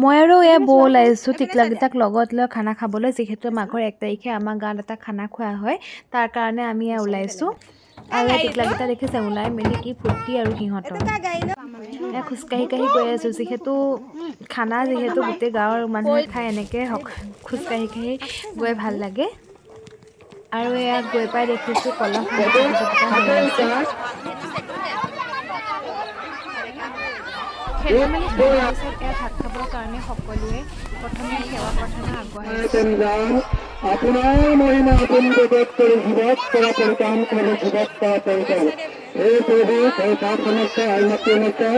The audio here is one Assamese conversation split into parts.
মই আৰু এয়া বৌ ওলাইছোঁ টিকলাকেইটাক লগত লৈ খানা খাবলৈ, যিহেতু মাঘৰ 1 তাৰিখে আমাৰ গাঁৱত এটা খানা খোৱা হয়, তাৰ কাৰণে আমি এয়া ওলাইছোঁ। আৰু এই টিকলাকেইটা দেখিছে ওলাই মেলি কি ফূৰ্তি আৰু সিহঁতৰ। এয়া খোজকাঢ়ি গৈ আছোঁ, যিহেতু খানা যিহেতু গোটেই গাঁৱৰ মানুহে খাই, এনেকৈ খোজকাঢ়ি গৈ ভাল লাগে। আৰু এয়া গৈ পাই দেখিছোঁ কলহ প্ৰতিযোগিতা হৈ আছে। খেল ধেমালি শেষ হোৱাৰ পিছত এয়া ভাত খাবৰ কাৰণে সকলোৱে প্ৰথমে সেৱা প্ৰাৰ্থনা আগবঢ়াইছে। আপোনাৰ মহিমা আপোন জগত কৰি জীৱক পৰা পৰিকাম কৰি জীৱক পৰা পৰিকাম এই প্ৰভু এই পাপ সমস্যা আইনতি সমস্যা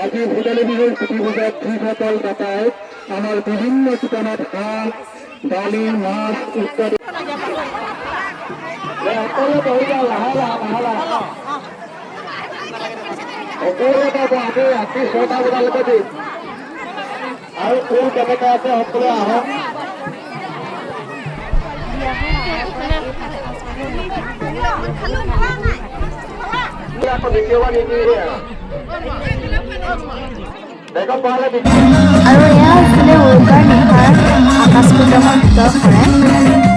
আজি ভোগালী বিহুৰ ছুটি পূজাত যিসকল দাতাই আমাৰ বিভিন্ন দোকানত শাক দালি মাছ ইত্যাদি সকলো বহিবা লাহে সকলোকে আমি ৰাতি 6টা বজালৈকে দিম আৰু কোন কেনেকৈ আছে সকলোৱে আহক। আৰু এয়া আছিলে উৰুকাৰ নিশাৰ আকাশ পতামৰ ভিতৰ খৰাই।